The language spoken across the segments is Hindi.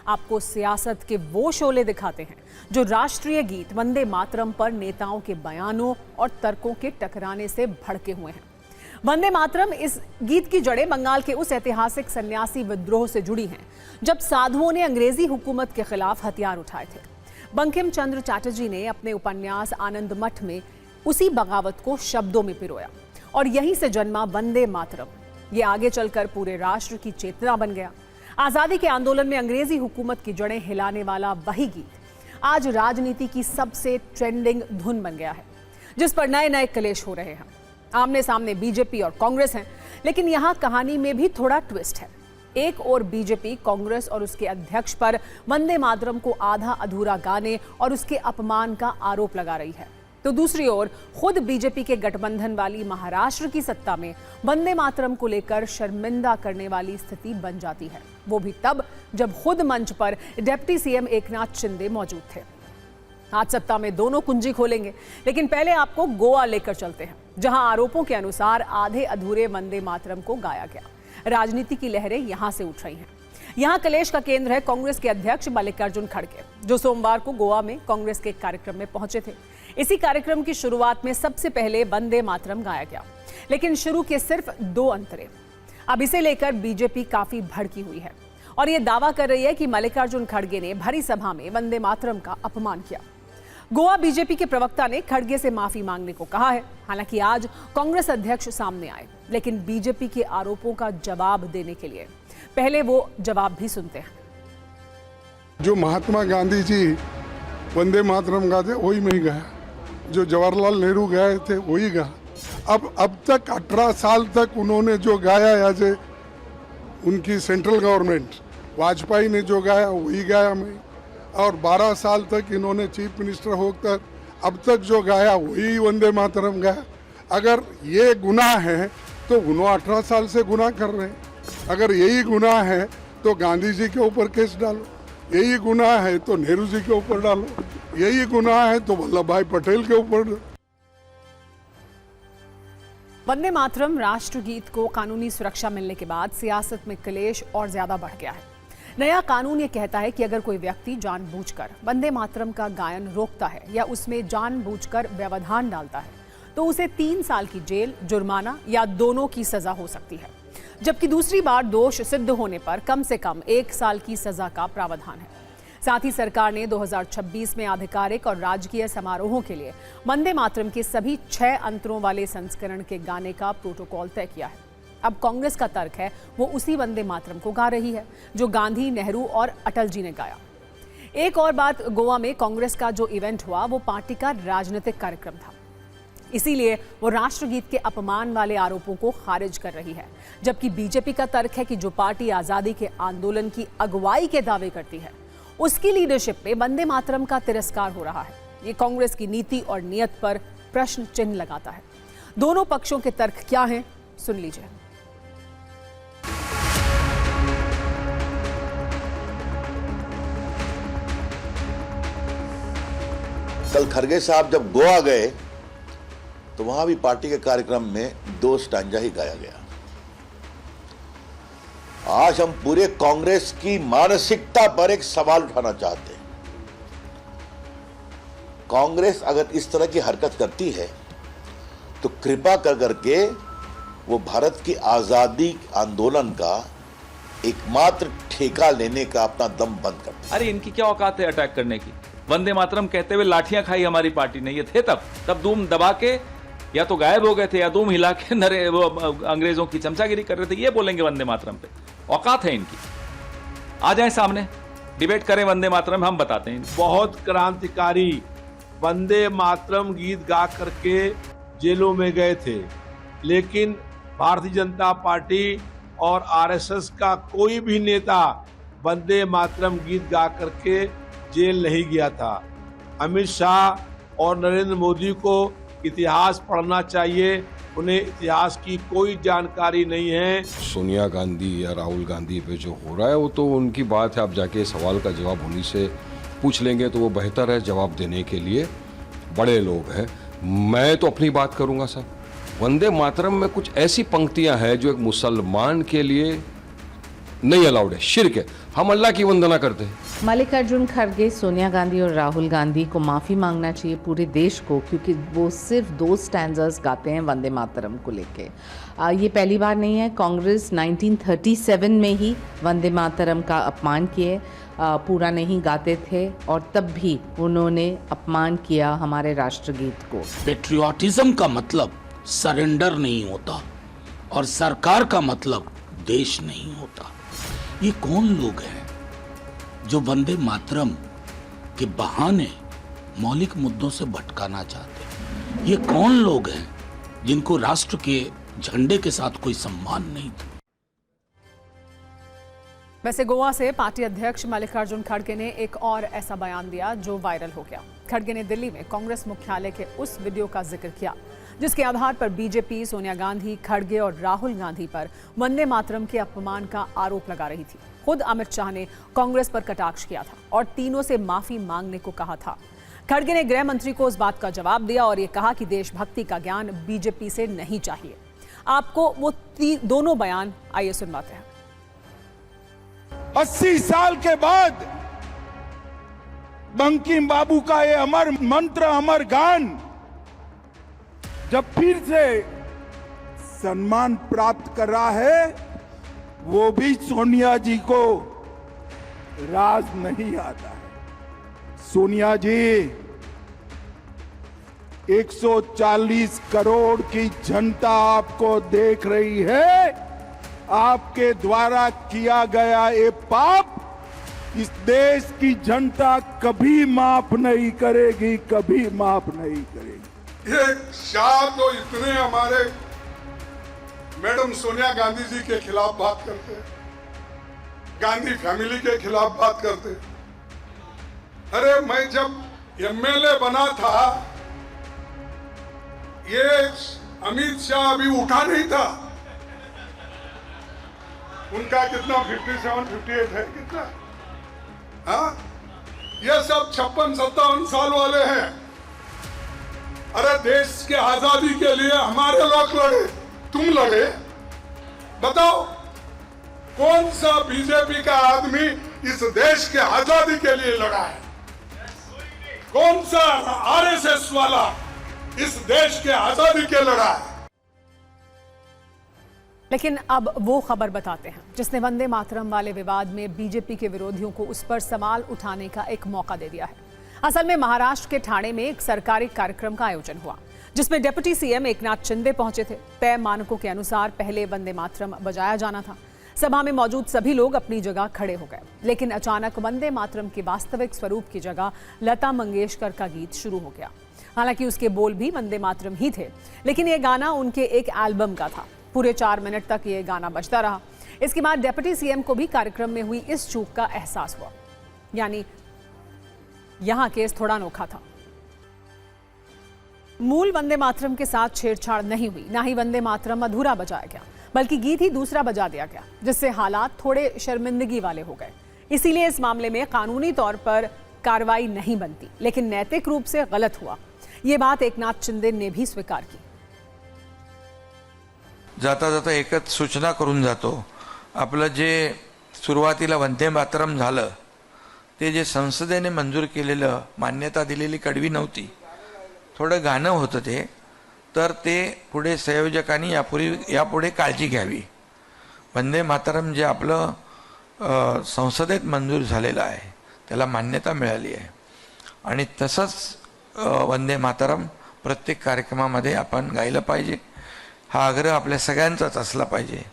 आपको सियासत के वो शोले दिखाते हैं जो राष्ट्रीय गीत वंदे मातरम पर नेताओं के बयानों और तर्कों के टकराने से भड़के हुए हैं। वंदे मातरम इस गीत की जड़ें बंगाल के उस ऐतिहासिक सन्यासी विद्रोह से जुड़ी हैं जब साधुओं ने अंग्रेजी हुकूमत के खिलाफ हथियार उठाए थे। बंकिम चंद्र चटर्जी ने अपने उपन्यास आनंद मठ में उसी बगावत को शब्दों में पिरोया और यहीं से जन्मा वंदे मातरम। ये आगे चलकर पूरे राष्ट्र की चेतना बन गया। आजादी के आंदोलन में अंग्रेजी हुकूमत की जड़ें हिलाने वाला वही गीत आज राजनीति की सबसे ट्रेंडिंग धुन बन गया है, जिस पर नए नए कलेश हो रहे हैं। आमने सामने बीजेपी और कांग्रेस हैं, लेकिन यहां कहानी में भी थोड़ा ट्विस्ट है। एक और बीजेपी कांग्रेस और उसके अध्यक्ष पर वंदे मातरम को आधा अधूरा गाने और उसके अपमान का आरोप लगा रही है, तो दूसरी ओर खुद बीजेपी के गठबंधन वाली महाराष्ट्र की सत्ता में वंदे मातरम को लेकर शर्मिंदा करने वाली स्थिति बन जाती है, वो भी तब जब खुद मंच पर डिप्टी सीएम एकनाथ शिंदे मौजूद थे। आज सत्ता में दोनों कुंजी खोलेंगे, लेकिन पहले आपको गोवा लेकर चलते हैं, जहां आरोपों के अनुसार आधे अधूरे वंदे मातरम को गाया गया। राजनीति की लहरें यहां से उठ रही हैं। यहां कलेश का केंद्र है कांग्रेस के अध्यक्ष मल्लिकार्जुन खड़गे, जो सोमवार को गोवा में कांग्रेस के कार्यक्रम में पहुंचे थे। इसी कार्यक्रम की शुरुआत में सबसे पहले वंदे मातरम गाया गया, लेकिन शुरू के सिर्फ 2 अंतरे। अब इसे लेकर बीजेपी काफी भड़की हुई है और यह दावा कर रही है कि मल्लिकार्जुन खड़गे ने भरी सभा में वंदे मातरम का अपमान किया। गोवा बीजेपी के प्रवक्ता ने खड़गे से माफी मांगने को कहा है। हालांकि आज कांग्रेस अध्यक्ष सामने आए, लेकिन बीजेपी के आरोपों का जवाब देने के लिए पहले वो जवाब भी सुनते हैं। जो महात्मा गांधी जी वंदे मातरम गाते वही मैं ही गाया, जो जवाहरलाल नेहरू गाए थे वही गा। अब तक 18 साल तक उन्होंने जो गाया, एज ए उनकी सेंट्रल गवर्नमेंट वाजपेयी ने जो गाया वही गाया मैं, और 12 साल तक इन्होंने चीफ मिनिस्टर होकर अब तक जो गाया वही वंदे मातरम गाया। अगर ये गुनाह है तो उन्होंने 18 साल से गुनाह कर रहे हैं। अगर यही गुनाह है तो गांधी जी के ऊपर केस डालो, यही गुनाह है तो नेहरू जी के ऊपर डालो, यही गुनाह है तो वल्लभ भाई पटेल के ऊपर डालो। वंदे मातरम राष्ट्रगीत को कानूनी सुरक्षा मिलने के बाद सियासत में कलेश और ज्यादा बढ़ गया है। नया कानून ये कहता है कि अगर कोई व्यक्ति जानबूझकर वंदे मातरम का गायन रोकता है या उसमें जानबूझकर व्यवधान डालता है तो उसे 3 साल की जेल, जुर्माना या दोनों की सजा हो सकती है, जबकि दूसरी बार दोष सिद्ध होने पर कम से कम 1 साल की सजा का प्रावधान है। साथ ही सरकार ने 2026 में आधिकारिक और राजकीय समारोहों के लिए वंदे मातरम के सभी 6 अंतरों वाले संस्करण के गाने का प्रोटोकॉल तय किया है। अब कांग्रेस का तर्क है वो उसी वंदे मातरम को गा रही है जो गांधी, नेहरू और अटल जी ने गाया। एक और बात, गोवा में कांग्रेस का जो इवेंट हुआ वो पार्टी का राजनीतिक कार्यक्रम था, इसीलिए वो राष्ट्रगीत के अपमान वाले आरोपों को खारिज कर रही है, जबकि बीजेपी का तर्क है कि जो पार्टी आजादी के आंदोलन की अगुवाई के दावे करती है उसकी लीडरशिप में वंदे मातरम का तिरस्कार हो रहा है। ये कांग्रेस की नीति और नियत पर प्रश्न चिन्ह लगाता है। दोनों पक्षों के तर्क क्या हैं, सुन लीजिए। कल खड़गे साहब जब गोवा गए तो वहां भी पार्टी के कार्यक्रम में 2 स्टांजा ही गाया गया। आज हम पूरे कांग्रेस की मानसिकता पर एक सवाल उठाना चाहते हैं। कांग्रेस अगर इस तरह की हरकत करती है तो कृपा कर करके वो भारत की आजादी आंदोलन का एकमात्र ठेका लेने का अपना दम बंद करते। अरे इनकी क्या औकात है अटैक करने की। वंदे मातरम कहते हुए लाठियां खाई हमारी पार्टी ने, ये थे तब दूम दबा के या तो गायब हो गए थे या दूम हिला के वो अंग्रेजों की चमचागिरी कर रहे थे। ये बोलेंगे वंदे मातरम पे? औकात है इनकी। आ जाए सामने, डिबेट करें वंदे मातरम, हम बताते हैं। बहुत क्रांतिकारी वंदे मातरम गीत गा करके जेलों में गए थे, लेकिन भारतीय जनता पार्टी और आरएसएस का कोई भी नेता वंदे मातरम गीत गा करके जेल नहीं गया था। अमित शाह और नरेंद्र मोदी को इतिहास पढ़ना चाहिए, उन्हें इतिहास की कोई जानकारी नहीं है। सोनिया गांधी या राहुल गांधी पे जो हो रहा है वो तो उनकी बात है, आप जाके सवाल का जवाब उन्हीं से पूछ लेंगे तो वो बेहतर है जवाब देने के लिए, बड़े लोग हैं। मैं तो अपनी बात करूंगा सर। वंदे मातरम में कुछ ऐसी पंक्तियां हैं जो एक मुसलमान के लिए नहीं अलाउड है, शिर्क है। हम अल्लाह की वंदना करते हैं। मल्लिकार्जुन खड़गे, सोनिया गांधी और राहुल गांधी को माफ़ी मांगना चाहिए पूरे देश को, क्योंकि वो सिर्फ 2 स्टैंजर्स गाते हैं वंदे मातरम को लेके। ये पहली बार नहीं है, कांग्रेस 1937 में ही वंदे मातरम का अपमान किए, पूरा नहीं गाते थे और तब भी उन्होंने अपमान किया हमारे राष्ट्रगीत को। पेट्रियाटिज्म का मतलब सरेंडर नहीं होता और सरकार का मतलब देश नहीं होता। ये कौन लोग हैं जो वंदे मातरम के बहाने मौलिक मुद्दों से भटकाना चाहते हैं? ये कौन लोग हैं जिनको राष्ट्र के झंडे के साथ कोई सम्मान नहीं था? वैसे गोवा से पार्टी अध्यक्ष मल्लिकार्जुन खड़गे ने एक और ऐसा बयान दिया जो वायरल हो गया। खड़गे ने दिल्ली में कांग्रेस मुख्यालय के उस वीडियो का जिक्र किया जिसके आधार पर बीजेपी सोनिया गांधी, खड़गे और राहुल गांधी पर वंदे मातरम के अपमान का आरोप लगा रही थी। खुद अमित शाह ने कांग्रेस पर कटाक्ष किया था और तीनों से माफी मांगने को कहा था। खड़गे ने गृह मंत्री को इस बात का जवाब दिया और ये कहा कि देशभक्ति का ज्ञान बीजेपी से नहीं चाहिए। आपको वो दोनों बयान आइए सुनवाते हैं। 80 साल के बाद बंकिम बाबू का ये अमर मंत्र, अमर गान जब फिर से सम्मान प्राप्त कर रहा है, वो भी सोनिया जी को राज नहीं आता है। सोनिया जी, 140 करोड़ की जनता आपको देख रही है। आपके द्वारा किया गया ये पाप इस देश की जनता कभी माफ नहीं करेगी, कभी माफ नहीं करेगी। ये शाह तो इतने हमारे मैडम सोनिया गांधी जी के खिलाफ बात करते, गांधी फैमिली के खिलाफ बात करते। अरे मैं जब एमएलए बना था, ये अमित शाह अभी उठा नहीं था। उनका कितना 57, 58 है कितना? हाँ, ये सब 56-57 साल वाले हैं। अरे देश के आजादी के लिए हमारे लोग लड़े, तुम लड़े। बताओ कौन सा बीजेपी का आदमी इस देश के आजादी के लिए लड़ा है? कौन सा आरएसएस वाला इस देश के आजादी के लड़ा है? लेकिन अब वो खबर बताते हैं जिसने वंदे मातरम वाले विवाद में बीजेपी के विरोधियों को उस पर सवाल उठाने का एक मौका दे दिया है। असल में महाराष्ट्र के ठाणे में एक सरकारी कार्यक्रम का आयोजन हुआ जिसमें डिप्टी सीएम एकनाथ शिंदे पहुंचे थे। तय मानकों के अनुसार पहले वंदे मातरम बजाया जाना था। सभा में मौजूद सभी लोग अपनी जगह खड़े हो गए, लेकिन अचानक वंदे मातरम के वास्तविक स्वरूप की जगह लता मंगेशकर का गीत शुरू हो गया। हालांकि उसके बोल भी वंदे मातरम ही थे, लेकिन ये गाना उनके एक एल्बम का था। पूरे 4 मिनट तक ये गाना बजता रहा। इसके बाद डिप्टी सीएम को भी कार्यक्रम में हुई इस चूक का एहसास हुआ। यानी यहां केस थोड़ा अनोखा था। मूल वंदे मातरम के साथ छेड़छाड़ नहीं हुई, ना ही वंदे मातरम अधूरा बजाया गया, बल्कि गीत ही दूसरा बजा दिया गया, जिससे हालात थोड़े शर्मिंदगी वाले हो गए। इसीलिए इस मामले में कानूनी तौर पर कार्रवाई नहीं बनती, लेकिन नैतिक रूप से गलत हुआ। ये बात एकनाथ शिंदे ने भी स्वीकार की। जाता जाता एकच सूचना करून जातो, आपलं जे सुरुवातीला वंदे मातरम झालं ते जे संसदेने मंजूर केलेलं, मान्यता दिलेली कडवी नव्हती, थोडं गाणं होतं ते, तर ते पुढे संयोजकांनी यापुढे काळजी घ्यावी। वंदे मातरम जे आपलं संसदेत मंजूर झालेलं आहे त्याला मान्यता मिळाली आहे आणि तसंच वंदे मातरम प्रत्येक कार्यक्रमामध्ये आपण गायला पाहिजे, हा आग्रह आपल्या सगळ्यांचाच असला पाहिजे।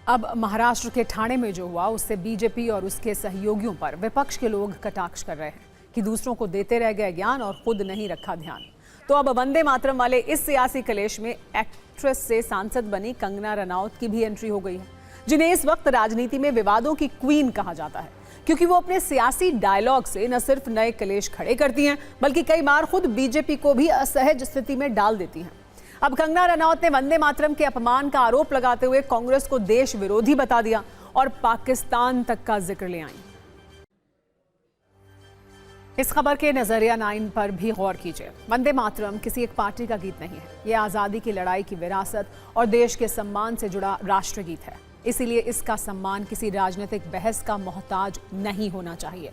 अब महाराष्ट्र के ठाणे में जो हुआ उससे बीजेपी और उसके सहयोगियों पर विपक्ष के लोग कटाक्ष कर रहे हैं कि दूसरों को देते रह गए ज्ञान और खुद नहीं रखा ध्यान। तो अब वंदे मातरम वाले इस सियासी कलेश में एक्ट्रेस से सांसद बनी कंगना रनौत की भी एंट्री हो गई है, जिन्हें इस वक्त राजनीति में विवादों की क्वीन कहा जाता है, क्योंकि वो अपने सियासी डायलॉग से न सिर्फ नए कलेश खड़े करती हैं, बल्कि कई बार खुद बीजेपी को भी असहज स्थिति में डाल देती हैं। अब कंगना रनौत ने वंदे मातरम के अपमान का आरोप लगाते हुए कांग्रेस को देश विरोधी बता दिया और पाकिस्तान तक का जिक्र ले आई। इस खबर के नजरिया 9 पर भी गौर कीजिए। वंदे मातरम किसी एक पार्टी का गीत नहीं है, ये आजादी की लड़ाई की विरासत और देश के सम्मान से जुड़ा राष्ट्रगीत है। इसीलिए इसका सम्मान किसी राजनीतिक बहस का मोहताज नहीं होना चाहिए।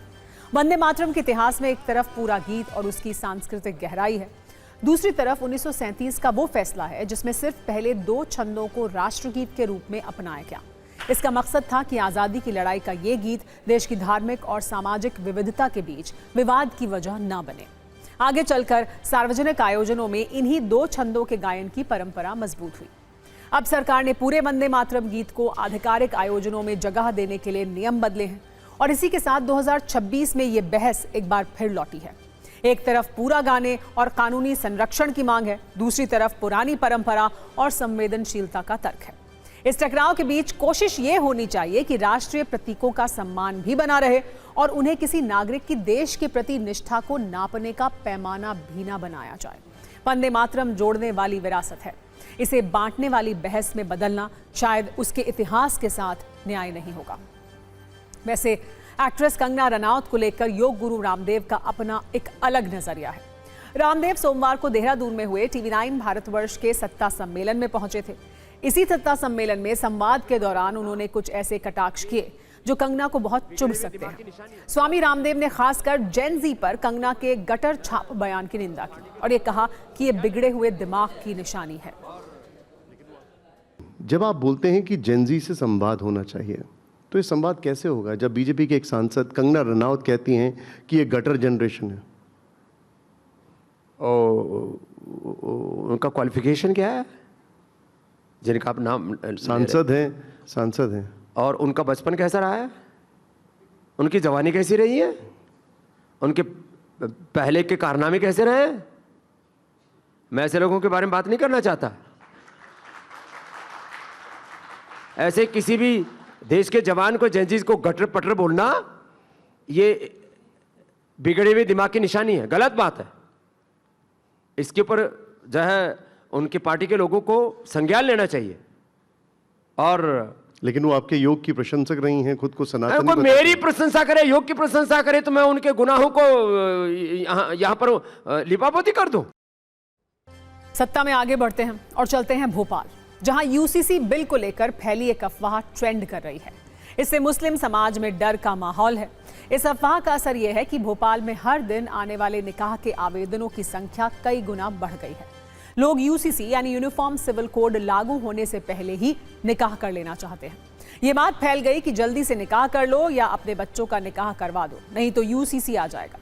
वंदे मातरम के इतिहास में एक तरफ पूरा गीत और उसकी सांस्कृतिक गहराई है, दूसरी तरफ 1937 का वो फैसला है जिसमें सिर्फ पहले 2 छंदों को राष्ट्रगीत के रूप में अपनाया गया। इसका मकसद था कि आज़ादी की लड़ाई का ये गीत देश की धार्मिक और सामाजिक विविधता के बीच विवाद की वजह न बने। आगे चलकर सार्वजनिक आयोजनों में इन्हीं 2 छंदों के गायन की परंपरा मजबूत हुई। अब सरकार ने पूरे वंदे मातरम गीत को आधिकारिक आयोजनों में जगह देने के लिए नियम बदले हैं और इसी के साथ 2026 में ये बहस एक बार फिर लौटी है। एक तरफ पूरा गाने और कानूनी संरक्षण की मांग है, दूसरी तरफ पुरानी परंपरा और संवेदनशीलता का तर्क है। इस टकराव के बीच कोशिश ये होनी चाहिए कि राष्ट्रीय प्रतीकों का सम्मान भी बना रहे और उन्हें किसी नागरिक की देश के प्रति निष्ठा को नापने का पैमाना भी ना बनाया जाए। वंदे मातरम जोड़ने वाली विरासत है, इसे बांटने वाली बहस में बदलना शायद उसके इतिहास के साथ न्याय नहीं होगा। वैसे एक्ट्रेस कंगना रनौत को लेकर योग गुरु रामदेव का अपना एक अलग नजरिया है। रामदेव सोमवार को देहरादून में हुए TV9 भारतवर्ष के सत्ता सम्मेलन में पहुंचे थे। इसी सत्ता सम्मेलन में संवाद के दौरान उन्होंने कुछ ऐसे कटाक्ष किए जो कंगना को बहुत चुभ सकते हैं। स्वामी रामदेव ने खासकर जेन जी पर कंगना के गटर छाप बयान की निंदा की और ये कहा कि ये बिगड़े हुए दिमाग की निशानी है। जब आप बोलते हैं कि जेन जी से संवाद होना चाहिए, तो ये संवाद कैसे होगा जब बीजेपी के एक सांसद कंगना रनौत कहती हैं कि ये गटर जनरेशन है? और उनका क्वालिफिकेशन क्या है जिनका आप नाम? सांसद हैं। और उनका बचपन कैसा रहा है? उनकी जवानी कैसी रही है? उनके पहले के कारनामे कैसे रहे हैं? मैं ऐसे लोगों के बारे में बात नहीं करना चाहता। ऐसे किसी भी देश के जवान को, जेनजीज को गटर पटर बोलना ये बिगड़े हुए दिमाग की निशानी है, गलत बात है। इसके ऊपर जो है उनकी पार्टी के लोगों को संज्ञान लेना चाहिए। और लेकिन वो आपके योग की प्रशंसक रही हैं, खुद को सनातनी। कोई मेरी प्रशंसा करे, योग की प्रशंसा करे तो मैं उनके गुनाहों को यहाँ पर लिपापोती कर दूं। सत्ता में आगे बढ़ते हैं और चलते हैं भोपाल, जहां यूसीसी बिल को लेकर फैली एक अफवाह ट्रेंड कर रही है। इससे मुस्लिम समाज में डर का माहौल है। इस अफवाह का असर यह है कि भोपाल में हर दिन आने वाले निकाह के आवेदनों की संख्या कई गुना बढ़ गई है। लोग यूसीसी यानी यूनिफॉर्म सिविल कोड लागू होने से पहले ही निकाह कर लेना चाहते हैं। ये बात फैल गई कि जल्दी से निकाह कर लो या अपने बच्चों का निकाह करवा दो, नहीं तो यूसीसी आ जाएगा।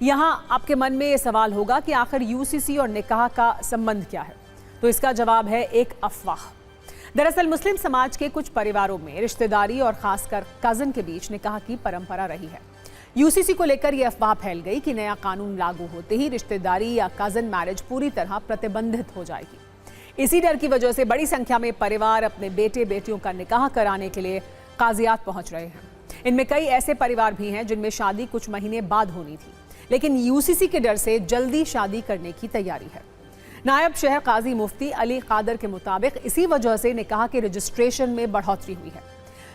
यहाँ आपके मन में ये सवाल होगा कि आखिर यूसीसी और निकाह का संबंध क्या है? तो इसका जवाब है एक अफवाह। दरअसल मुस्लिम समाज के कुछ परिवारों में रिश्तेदारी और खासकर कजन के बीच निकाह की परंपरा रही है। यूसीसी को लेकर यह अफवाह फैल गई कि नया कानून लागू होते ही रिश्तेदारी या कजन मैरिज पूरी तरह प्रतिबंधित हो जाएगी। इसी डर की वजह से बड़ी संख्या में परिवार अपने बेटे बेटियों का निकाह कराने के लिए काजियात पहुंच रहे हैं। इनमें कई ऐसे परिवार भी हैं जिनमें शादी कुछ महीने बाद होनी थी, लेकिन यूसीसी के डर से जल्दी शादी करने की तैयारी है। नायब शहर काजी मुफ्ती अली कादर के मुताबिक इसी वजह से निकाह के रजिस्ट्रेशन में बढ़ोतरी हुई है।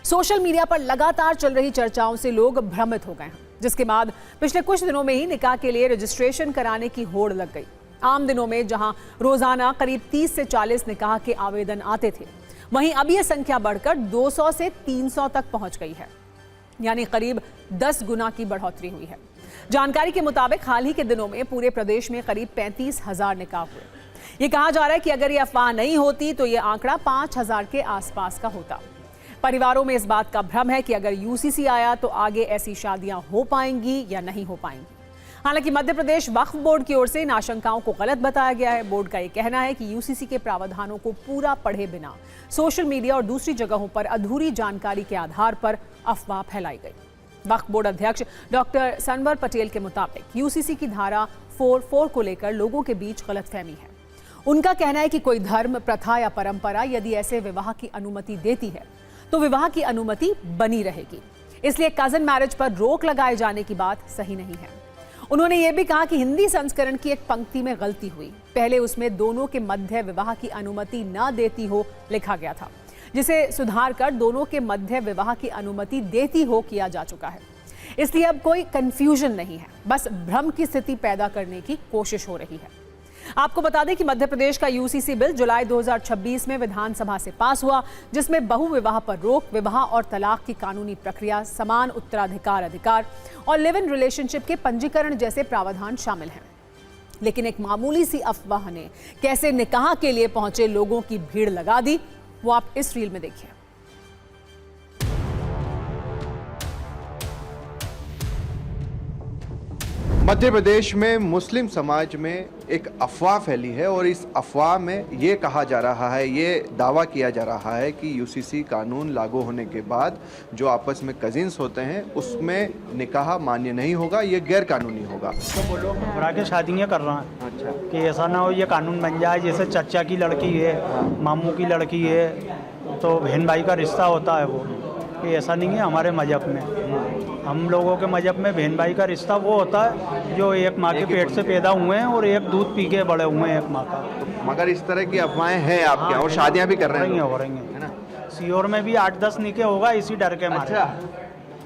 सोशल मीडिया पर लगातार चल रही चर्चाओं से लोग भ्रमित हो गए हैं, जिसके बाद पिछले कुछ दिनों में ही निकाह के लिए रजिस्ट्रेशन कराने की होड़ लग गई। आम दिनों में जहां रोजाना करीब 30 से 40 निकाह के आवेदन आते थे, वहीं अब यह संख्या बढ़कर 200 से 300 तक पहुंच गई है, यानी करीब 10 गुना की बढ़ोतरी हुई है। जानकारी के मुताबिक हाल ही के दिनों में पूरे प्रदेश में करीब 35,000 निकाह हुए। ये कहा जा रहा है कि अगर ये अफवाह नहीं होती तो ये आंकड़ा 5,000 के आसपास का होता। परिवारों में इस बात का भ्रम है कि अगर यूसीसी आया तो आगे ऐसी शादियां हो पाएंगी या नहीं हो पाएंगी। हालांकि मध्य प्रदेश वक्फ बोर्ड की ओर से इन आशंकाओं को गलत बताया गया है। बोर्ड का ये कहना है कि यूसीसी के प्रावधानों को पूरा पढ़े बिना सोशल मीडिया और दूसरी जगहों पर अधूरी जानकारी के आधार पर अफवाह फैलाई गई। वक्फ बोर्ड अध्यक्ष डॉक्टर सनवर पटेल के मुताबिक यूसीसी की धारा 4 को लेकर लोगों के बीच गलतफहमी है। उनका कहना है कि कोई धर्म, प्रथा या परंपरा यदि ऐसे विवाह की अनुमति देती है तो विवाह की अनुमति बनी रहेगी, इसलिए कजन मैरिज पर रोक लगाए जाने की बात सही नहीं है। उन्होंने ये भी कहा कि हिंदी संस्करण की एक पंक्ति में गलती हुई। पहले उसमें दोनों के मध्य विवाह की अनुमति न देती हो लिखा गया था, जिसे सुधार कर दोनों के मध्य विवाह की अनुमति देती हो किया जा चुका है। इसलिए अब कोई कंफ्यूजन नहीं है, बस भ्रम की स्थिति पैदा करने की कोशिश हो रही है। आपको बता दें कि मध्य प्रदेश का यूसीसी बिल जुलाई 2026 में विधानसभा से पास हुआ, जिसमें बहुविवाह पर रोक, विवाह और तलाक की कानूनी प्रक्रिया, समान उत्तराधिकार अधिकार और लिव इन रिलेशनशिप के पंजीकरण जैसे प्रावधान शामिल हैं। लेकिन एक मामूली सी अफवाह ने कैसे निकाह के लिए पहुंचे लोगों की भीड़ लगा दी, वो आप इस रील में देखिए। मध्य प्रदेश में मुस्लिम समाज में एक अफवाह फैली है और इस अफवाह में ये कहा जा रहा है, ये दावा किया जा रहा है कि यूसीसी कानून लागू होने के बाद जो आपस में कजिन्स होते हैं उसमें निकाह मान्य नहीं होगा, ये गैर कानूनी होगा। तो वो लोग घबरा के शादियाँ कर रहे हैं। अच्छा। कि ऐसा ना हो ये कानून बन जाए, जैसे चाचा की लड़की है, मामू की लड़की है, तो बहन भाई का रिश्ता होता है वो, कि ऐसा नहीं है हमारे मजहब में। हम लोगों के मजहब में बहन भाई का रिश्ता वो होता है जो एक माँ के पेट से पैदा हुए हैं और एक दूध पी के बड़े हुए हैं एक माँ का। मगर इस तरह की अफवाहें हैं आपके यहाँ और शादियाँ भी कर रहे हैं? हो रही हैं, है ना। सीहोर में भी 8-10 निकाह होगा इसी डर के मारे। अच्छा।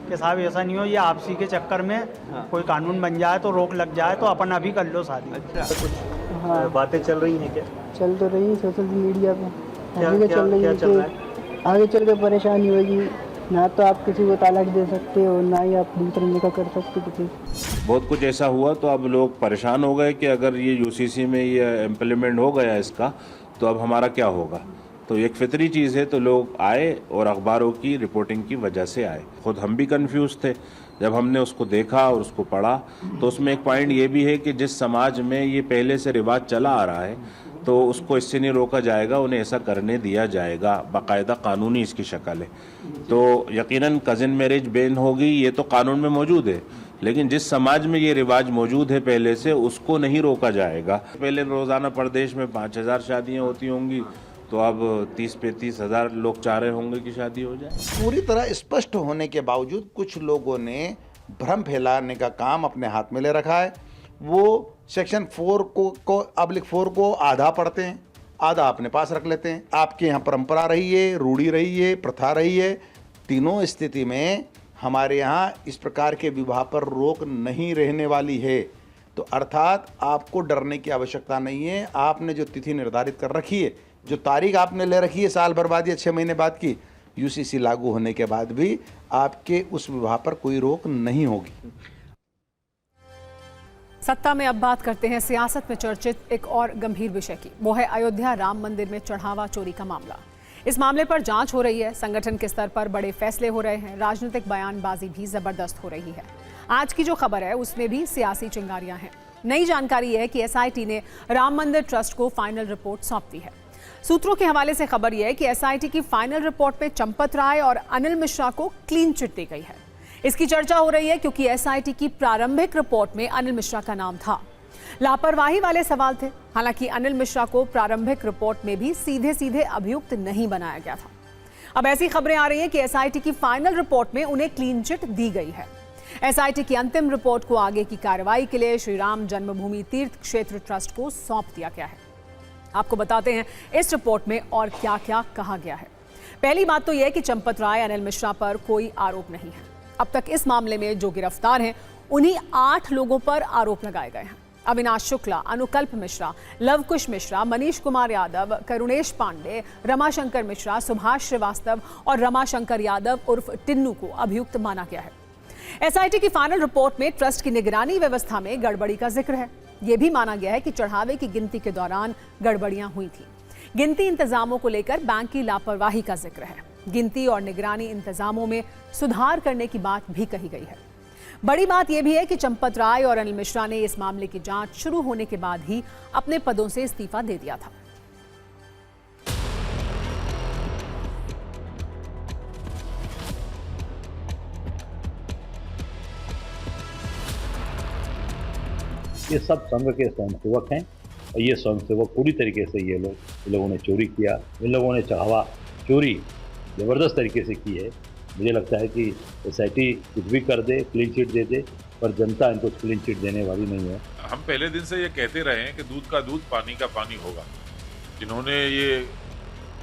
कि साहब ऐसा नहीं हो ये आपसी के चक्कर में कोई कानून बन जाए तो रोक लग जाए तो अपन अभी कर लो शादी। अच्छा। हाँ, बातें चल रही हैं क्या? चल तो रही है सोशल मीडिया पे, आगे चल रही है कि आगे चल के परेशानी होगी, ना तो आप किसी को तलाक दे सकते हो, ना ही आप दूसरे निकाह कर सकते किसी। बहुत कुछ ऐसा हुआ तो अब लोग परेशान हो गए कि अगर ये यूसीसी में ये इम्प्लीमेंट हो गया इसका तो अब हमारा क्या होगा। तो एक फितरी चीज़ है, तो लोग आए और अखबारों की रिपोर्टिंग की वजह से आए। खुद हम भी कंफ्यूज थे जब हमने उसको देखा और उसको पढ़ा। तो उसमें एक पॉइंट ये भी है कि जिस समाज में ये पहले से रिवाज चला आ रहा है तो उसको इससे नहीं रोका जाएगा, उन्हें ऐसा करने दिया जाएगा, बाकायदा कानूनी इसकी शक्ल है। तो यकीनन कज़िन मैरिज बैन होगी, ये तो कानून में मौजूद है, लेकिन जिस समाज में ये रिवाज मौजूद है पहले से, उसको नहीं रोका जाएगा। पहले रोज़ाना प्रदेश में 5000 शादियाँ होती होंगी, तो अब 30-35 हज़ार लोग चाह रहे होंगे कि शादी हो जाए। पूरी तरह स्पष्ट होने के बावजूद कुछ लोगों ने भ्रम फैलाने का काम अपने हाथ में ले रखा है। वो सेक्शन 4 को आधा पढ़ते हैं, आधा अपने पास रख लेते हैं। आपके यहाँ परंपरा रही है, रूढ़ी रही है, प्रथा रही है, तीनों स्थिति में हमारे यहाँ इस प्रकार के विवाह पर रोक नहीं रहने वाली है। तो अर्थात आपको डरने की आवश्यकता नहीं है। आपने जो तिथि निर्धारित कर रखी है, जो तारीख आपने ले रखी है साल भर बाद या 6 महीने बाद की, यूसीसी लागू होने के बाद भी आपके उस विवाह पर कोई रोक नहीं होगी। सत्ता में अब बात करते हैं सियासत में चर्चित एक और गंभीर विषय की। वो है अयोध्या राम मंदिर में चढ़ावा चोरी का मामला। इस मामले पर जांच हो रही है, संगठन के स्तर पर बड़े फैसले हो रहे हैं, राजनीतिक बयानबाजी भी जबरदस्त हो रही है। आज की जो खबर है उसमें भी सियासी चिंगारियां हैं। नई जानकारी है कि एसआईटी ने राम मंदिर ट्रस्ट को फाइनल रिपोर्ट सौंप दी है। सूत्रों के हवाले से खबर यह है कि एसआईटी की फाइनल रिपोर्ट में चंपत राय और अनिल मिश्रा को क्लीन चिट दी गई है। इसकी चर्चा हो रही है क्योंकि एसआईटी की प्रारंभिक रिपोर्ट में अनिल मिश्रा का नाम था। लापरवाही वाले सवाल थे। हालांकि अनिल मिश्रा को प्रारंभिक रिपोर्ट में भी सीधे सीधे अभियुक्त नहीं बनाया गया था। अब ऐसी खबरें आ रही हैं कि एसआईटी की फाइनल रिपोर्ट में उन्हें क्लीन चिट दी गई है। एसआईटी की अंतिम रिपोर्ट को आगे की कार्रवाई के लिए श्री राम जन्मभूमि तीर्थ क्षेत्र ट्रस्ट को सौंप दिया गया है। आपको बताते हैं इस रिपोर्ट में और क्या क्या कहा गया है। पहली बात तो यह है कि चंपत राय, अनिल मिश्रा पर कोई आरोप नहीं है। अब तक इस मामले में जो गिरफ्तार हैं उन्हीं 8 लोगों पर आरोप लगाए गए हैं। अविनाश शुक्ला, अनुकल्प मिश्रा, लवकुश मिश्रा, मनीष कुमार यादव, करुणेश पांडे, रमाशंकर मिश्रा, सुभाष श्रीवास्तव और रमाशंकर यादव उर्फ टिन्नू को अभियुक्त माना गया है। एसआईटी की फाइनल रिपोर्ट में ट्रस्ट की निगरानी व्यवस्था में गड़बड़ी का जिक्र है। यह भी माना गया है कि चढ़ावे की गिनती के दौरान गड़बड़ियां हुई थी। गिनती इंतजामों को लेकर बैंक की लापरवाही का जिक्र है। गिनती और निगरानी इंतजामों में सुधार करने की बात भी कही गई है। बड़ी बात यह भी है कि चंपत राय और अनिल मिश्रा ने इस मामले की जांच शुरू होने के बाद ही अपने पदों से इस्तीफा दे दिया था। ये सब संघ के स्वयंसेवक हैं और ये स्वयंसेवक पूरी तरीके से ये लोगों ने चोरी किया। इन लोगों ने चढ़ावा चोरी ज़बरदस्त तरीके से की है। मुझे लगता है कि एसआईटी कुछ भी कर दे, क्लीन चिट दे दे, पर जनता इनको क्लीन चिट देने वाली नहीं है। हम पहले दिन से ये कहते रहे हैं कि दूध का दूध, पानी का पानी होगा। जिन्होंने ये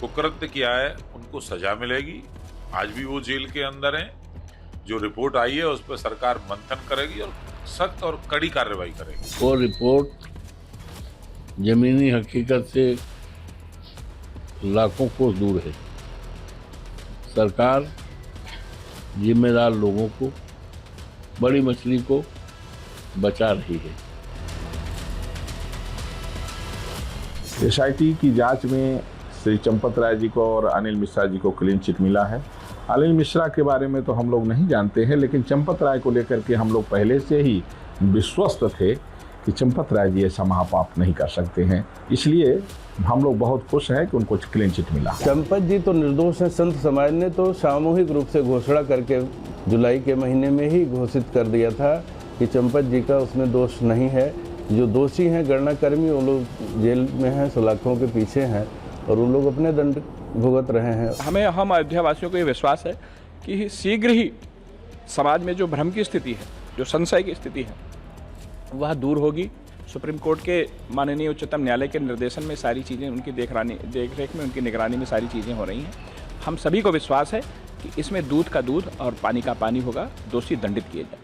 कुकृत्य किया है उनको सजा मिलेगी। आज भी वो जेल के अंदर हैं। जो रिपोर्ट आई है उस पर सरकार मंथन करेगी और सख्त और कड़ी कार्रवाई करेगी। वो रिपोर्ट जमीनी हकीकत से लाखों कोस दूर है। सरकार जिम्मेदार लोगों को, बड़ी मछली को बचा रही है। एसआईटी की जांच में श्री चंपत राय जी को और अनिल मिश्रा जी को क्लीन चिट मिला है। अनिल मिश्रा के बारे में तो हम लोग नहीं जानते हैं, लेकिन चंपत राय को लेकर के हम लोग पहले से ही विश्वस्त थे कि चंपत राय जी ऐसा महापाप नहीं कर सकते हैं, इसलिए हम लोग बहुत खुश हैं कि उनको क्लीन चिट मिला। चंपत जी तो निर्दोष हैं। संत समाज ने तो सामूहिक रूप से घोषणा करके जुलाई के महीने में ही घोषित कर दिया था कि चंपत जी का उसमें दोष नहीं है। जो दोषी हैं गणनाकर्मी, वो लोग जेल में हैं, सलाखों के पीछे हैं और वो लोग अपने दंड भुगत रहे हैं। हम अयोध्या वासियों को ये विश्वास है कि शीघ्र ही समाज में जो भ्रम की स्थिति है, जो संशय की स्थिति है, वह दूर होगी। सुप्रीम कोर्ट के माननीय उच्चतम न्यायालय के निर्देशन में सारी चीज़ें उनकी देखरेख में, उनकी निगरानी में सारी चीज़ें हो रही हैं। हम सभी को विश्वास है कि इसमें दूध का दूध और पानी का पानी होगा, दोषी दंडित किए जाए।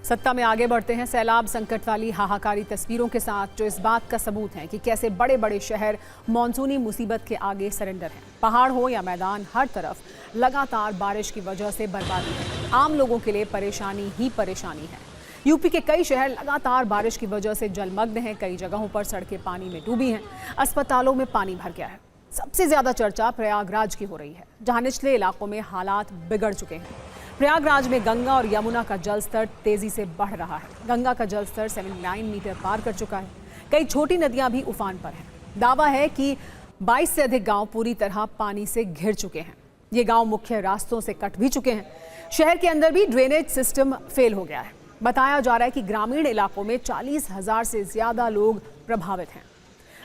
सत्ता में आगे बढ़ते हैं सैलाब संकट वाली हाहाकारी तस्वीरों के साथ, जो इस बात का सबूत है कि कैसे बड़े बड़े शहर मॉनसूनी मुसीबत के आगे सरेंडर हैं। पहाड़ हो या मैदान, हर तरफ लगातार बारिश की वजह से बर्बादी है। आम लोगों के लिए परेशानी ही परेशानी है। यूपी के कई शहर लगातार बारिश की वजह से जलमग्न हैं। कई जगहों पर सड़कें पानी में डूबी हैं, अस्पतालों में पानी भर गया है। सबसे ज्यादा चर्चा प्रयागराज की हो रही है, जहां निचले इलाकों में हालात बिगड़ चुके हैं। प्रयागराज में गंगा और यमुना का जलस्तर तेजी से बढ़ रहा है। गंगा का जलस्तर 79 मीटर पार कर चुका है। कई छोटी नदियां भी उफान पर हैं। दावा है कि 22 से अधिक गांव पूरी तरह पानी से घिर चुके हैं। ये गांव मुख्य रास्तों से कट भी चुके हैं। शहर के अंदर भी ड्रेनेज सिस्टम फेल हो गया है। बताया जा रहा है कि ग्रामीण इलाकों में 40,000 से ज्यादा लोग प्रभावित हैं।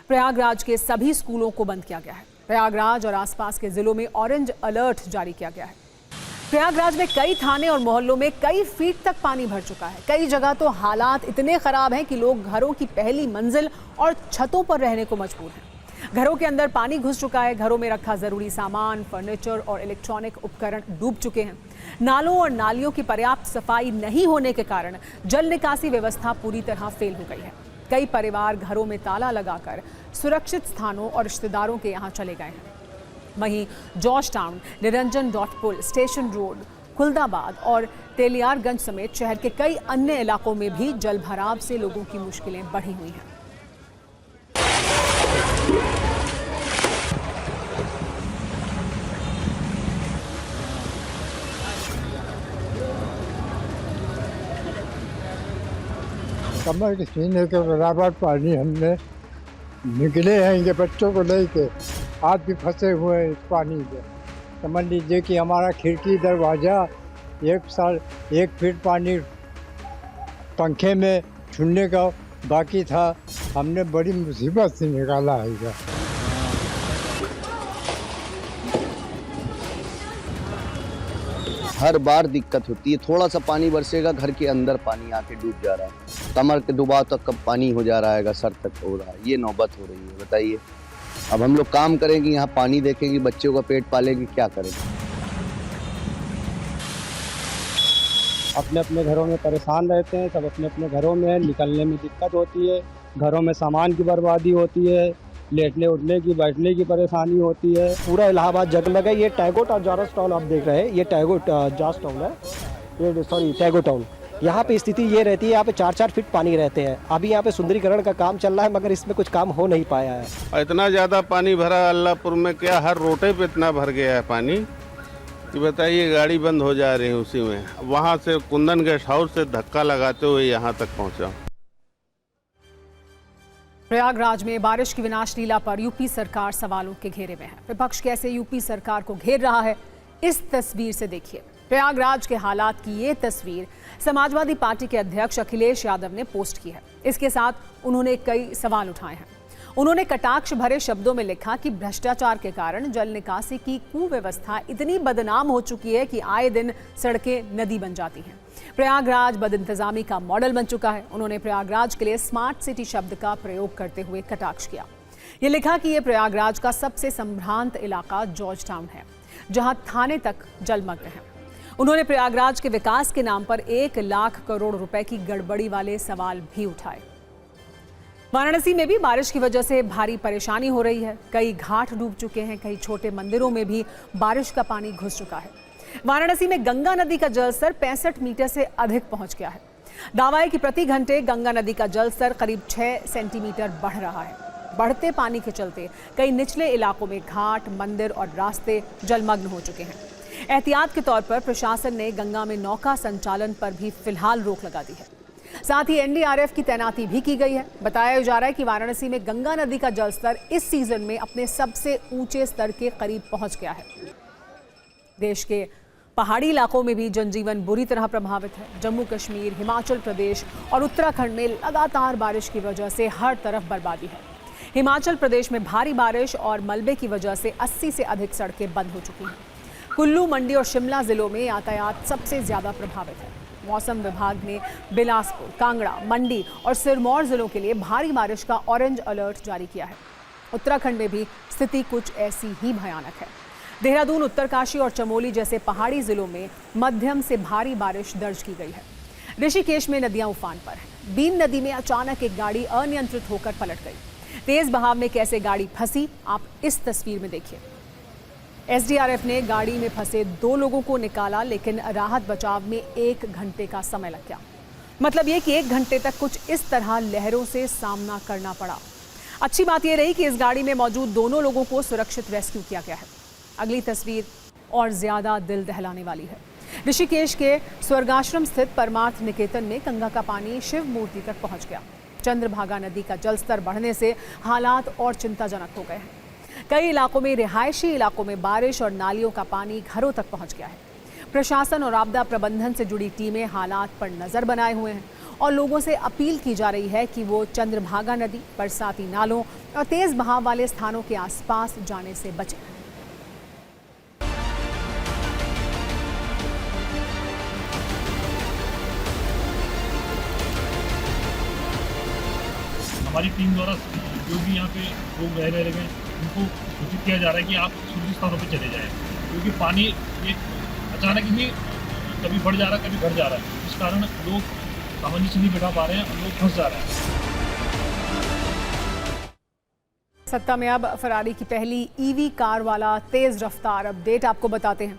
प्रयागराज के सभी स्कूलों को बंद किया गया है। प्रयागराज और आसपास के जिलों में ऑरेंज अलर्ट जारी किया गया है। प्रयागराज में कई थाने और मोहल्लों में कई फीट तक पानी भर चुका है। कई जगह तो हालात इतने खराब हैं कि लोग घरों की पहली मंजिल और छतों पर रहने को मजबूर हैं। घरों के अंदर पानी घुस चुका है। घरों में रखा जरूरी सामान, फर्नीचर और इलेक्ट्रॉनिक उपकरण डूब चुके हैं। नालों और नालियों की पर्याप्त सफाई नहीं होने के कारण जल निकासी व्यवस्था पूरी तरह फेल हो गई है। कई परिवार घरों में ताला लगाकर सुरक्षित स्थानों और रिश्तेदारों के यहाँ चले गए हैं। वहीं जॉर्ज टाउन, निरंजन डॉट पुल, स्टेशन रोड, खुलदाबाद और तेलियारगंज समेत शहर के कई अन्य इलाकों में भी जल भराव से लोगों की मुश्किलें बढ़ी हुई हैं। कमर के सीने के बराबर पानी हमने निकले हैं। ये बच्चों को लेके आज भी फंसे हुए हैं इस पानी में। समझ लीजिए कि हमारा खिड़की दरवाज़ा 1 फीट पानी पंखे में छूने का बाकी था। हमने बड़ी मुसीबत से निकाला है इधर। हर बार दिक्कत होती है। थोड़ा सा पानी बरसेगा, घर के अंदर पानी आके डूब जा रहा है। कमर के डुबाव तक कब पानी हो जा रहा है, सर तक हो रहा है। ये नौबत हो रही है। बताइए, अब हम लोग काम करेंगे, यहाँ पानी देखेंगे, बच्चों का पेट पालेंगे, क्या करेंगे? अपने अपने घरों में परेशान रहते हैं। सब अपने अपने घरों में है। निकलने में दिक्कत होती है। घरों में सामान की बर्बादी होती है। लेटने उठने की, बैठने की परेशानी होती है। पूरा इलाहाबाद जगमग है। ये टैगोट और जॉर्ज टाउन आप देख रहे हैं। ये टैगोट जॉर्ज टाउन है, ये सॉरी टैगो टाउन। यहाँ पे स्थिति ये रहती है, यहाँ पे 4-4 फीट पानी रहते हैं। अभी यहाँ पे सुंदरीकरण का काम चल रहा है, मगर इसमें कुछ काम हो नहीं पाया है। इतना ज़्यादा पानी भरा अल्लाहपुर में, क्या हर रोटे पे इतना भर गया है पानी कि बताइए, गाड़ी बंद हो जा रही है उसी में। वहाँ से कुंदन गेस्ट हाउस से धक्का लगाते हुए यहाँ तक पहुँचा। प्रयागराज में बारिश की विनाश लीला पर यूपी सरकार सवालों के घेरे में है। विपक्ष कैसे यूपी सरकार को घेर रहा है, इस तस्वीर से देखिए। प्रयागराज के हालात की ये तस्वीर समाजवादी पार्टी के अध्यक्ष अखिलेश यादव ने पोस्ट की है। इसके साथ उन्होंने कई सवाल उठाए हैं। उन्होंने कटाक्ष भरे शब्दों में लिखा कि भ्रष्टाचार के कारण जल निकासी की कुव्यवस्था इतनी बदनाम हो चुकी है कि आए दिन सड़कें नदी बन जाती हैं। प्रयागराज बदइंतजामी का मॉडल बन चुका है। उन्होंने प्रयागराज के लिए स्मार्ट सिटी शब्द का प्रयोग करते हुए कटाक्ष किया। ये लिखा कि ये प्रयागराज का सबसे संभ्रांत इलाका जॉर्ज टाउन है, जहां थाने तक जलमग्न है। उन्होंने प्रयागराज के विकास के नाम पर 1 लाख करोड़ रुपए की गड़बड़ी वाले सवाल भी उठाए। वाराणसी में भी बारिश की वजह से भारी परेशानी हो रही है। कई घाट डूब चुके हैं, कई छोटे मंदिरों में भी बारिश का पानी घुस चुका है। वाराणसी में गंगा नदी का जलस्तर 65 मीटर से अधिक पहुंच गया है। दावा है कि प्रति घंटे गंगा नदी का जलस्तर करीब 6 सेंटीमीटर बढ़ रहा है। बढ़ते पानी के चलते कई निचले इलाकों में घाट, मंदिर और रास्ते जलमग्न हो चुके हैं। एहतियात के तौर पर प्रशासन ने गंगा में नौका संचालन पर भी फिलहाल रोक लगा दी है। साथ ही एनडीआरएफ की तैनाती भी की गई है। बताया जा रहा है कि वाराणसी में गंगा नदी का जलस्तर इस सीजन में अपने सबसे ऊंचे स्तर के करीब पहुंच गया है। देश के पहाड़ी इलाकों में भी जनजीवन बुरी तरह प्रभावित है। जम्मू कश्मीर, हिमाचल प्रदेश और उत्तराखंड में लगातार बारिश की वजह से हर तरफ बर्बादी है। हिमाचल प्रदेश में भारी बारिश और मलबे की वजह से 80 से अधिक सड़कें बंद हो चुकी हैं। कुल्लू, मंडी और शिमला जिलों में यातायात सबसे ज्यादा प्रभावित है। मौसम विभाग ने बिलासपुर, कांगड़ा, मंडी और सिरमौर जिलों के लिए भारी बारिश का ऑरेंज अलर्ट जारी किया है। उत्तराखंड में भी स्थिति कुछ ऐसी ही भयानक है। देहरादून, उत्तरकाशी और चमोली जैसे पहाड़ी जिलों में मध्यम से भारी बारिश दर्ज की गई है। ऋषिकेश में नदियां उफान पर हैं। बीन नदी में अचानक एक गाड़ी अनियंत्रित होकर पलट गई। तेज बहाव में कैसे गाड़ी फंसी, आप इस तस्वीर में देखिए। एसडीआरएफ ने गाड़ी में फंसे 2 लोगों को निकाला, लेकिन राहत बचाव में 1 घंटे का समय लग गया। मतलब ये कि 1 घंटे तक कुछ इस तरह लहरों से सामना करना पड़ा। अच्छी बात यह रही कि इस गाड़ी में मौजूद दोनों लोगों को सुरक्षित रेस्क्यू किया गया है। अगली तस्वीर और ज्यादा दिल दहलाने वाली है। ऋषिकेश के स्वर्गाश्रम स्थित परमार्थ निकेतन में गंगा का पानी शिव मूर्ति तक पहुंच गया। चंद्रभागा नदी का जलस्तर बढ़ने से हालात और चिंताजनक हो गए हैं। कई इलाकों में, रिहायशी इलाकों में बारिश और नालियों का पानी घरों तक पहुंच गया है। प्रशासन और आपदा प्रबंधन से जुड़ी टीमें हालात पर नजर बनाए हुए हैं और लोगों से अपील की जा रही है कि वो चंद्रभागा नदी, बरसाती नालों और तेज बहाव वाले स्थानों के आसपास जाने से बचें। हमारी टीम द्वारा जो भी यहाँ पे लोग रह रहे हैं उनको सूचित किया जा रहा है कि आप सुरक्षित स्थानों पर चले जाएं, क्योंकि पानी एक अचानक ही कभी बढ़ जा रहा है, कभी घट जा रहा है। इस कारण लोग सामान्य से नहीं बैठा पा रहे हैं और लोग फंस जा रहे हैं। सत्ता में अब फरारी की पहली ईवी कार वाला तेज रफ्तार अपडेट आपको बताते हैं।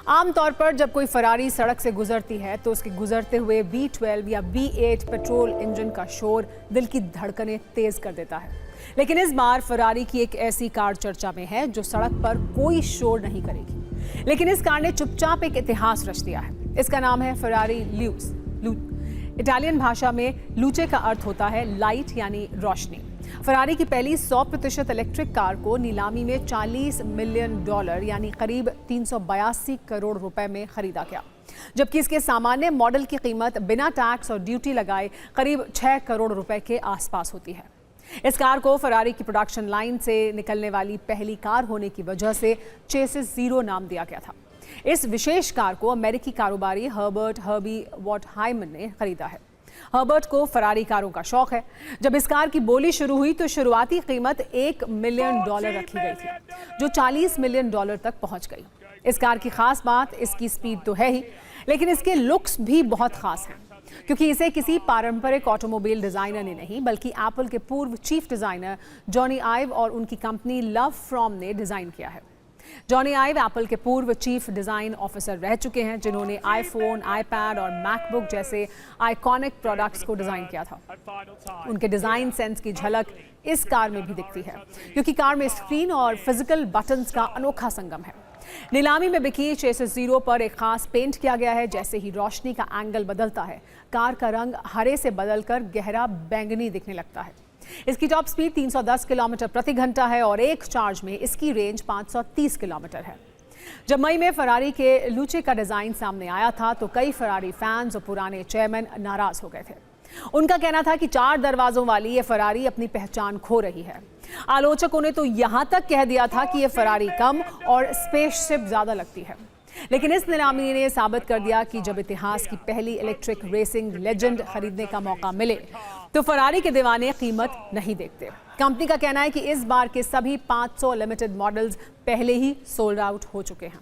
आमतौर पर जब कोई फरारी सड़क से गुजरती है तो उसके गुजरते हुए V12 या V8 पेट्रोल इंजन का शोर दिल की धड़कनें तेज कर देता है। लेकिन इस बार फरारी की एक ऐसी कार चर्चा में है जो सड़क पर कोई शोर नहीं करेगी, लेकिन इस कार ने चुपचाप एक इतिहास रच दिया है। इसका नाम है फरारी ल्यूस। इटालियन भाषा में लूचे का अर्थ होता है लाइट यानी रोशनी। फरारी की पहली 100% इलेक्ट्रिक कार को नीलामी में $40 मिलियन यानी करीब 382 करोड़ रुपए में खरीदा गया, जबकि इसके सामान्य मॉडल की कीमत बिना टैक्स और ड्यूटी लगाए करीब 6 करोड़ रुपए के आसपास होती है। इस कार को फरारी की प्रोडक्शन लाइन से निकलने वाली पहली कार होने की वजह से चेसिस ज़ीरो नाम दिया गया था। इस विशेष कार को अमेरिकी कारोबारी हर्बर्ट हर्बी वॉटहाइमन ने खरीदा है। हर्बर्ट को फरारी कारों का शौक है। जब इस कार की बोली शुरू हुई तो शुरुआती कीमत $1 मिलियन रखी गई थी, जो $40 मिलियन तक पहुंच गई। इस कार की खास बात इसकी स्पीड तो है ही, लेकिन इसके लुक्स भी बहुत खास हैं, क्योंकि इसे किसी पारंपरिक ऑटोमोबाइल डिजाइनर ने नहीं बल्कि एप्पल के पूर्व चीफ डिजाइनर जॉनी आइव और उनकी कंपनी लव फ्रॉम ने डिजाइन किया है। जॉनी आइव एप्पल के पूर्व चीफ डिज़ाइन ऑफिसर रह चुके हैं, जिन्होंने आईफोन, आईपैड और मैकबुक जैसे आइकॉनिक प्रोडक्ट्स को डिज़ाइन किया था। उनके डिज़ाइन सेंस की झलक इस कार में भी दिखती है, क्योंकि कार में स्क्रीन और फिजिकल बटन्स का अनोखा संगम है। नीलामी में बिकी चेसिस ज़ीरो पर एक खास पेंट किया गया है। जैसे ही रोशनी का एंगल बदलता है, कार का रंग हरे से बदलकर गहरा बैंगनी दिखने लगता है। इसकी टॉप स्पीड 310 किलोमीटर प्रति घंटा है और एक चार्ज में इसकी रेंज 530 किलोमीटर है। जब मई में फरारी के लूचे का डिजाइन सामने आया था तो कई फरारी फैंस और पुराने चेयरमैन नाराज हो गए थे। उनका कहना था कि 4 दरवाजों वाली ये फरारी अपनी पहचान खो रही है। आलोचकों ने तो यहां तक कह दिया था कि ये फरारी कम और स्पेसशिप ज्यादा लगती है। लेकिन इस नीलामी ने साबित कर दिया कि जब इतिहास की पहली इलेक्ट्रिक रेसिंग लेजेंड खरीदने का मौका मिले तो फरारी के दीवाने कीमत नहीं देखते। कंपनी का कहना है कि इस बार के सभी 500 लिमिटेड मॉडल्स पहले ही सोल्ड आउट हो चुके हैं।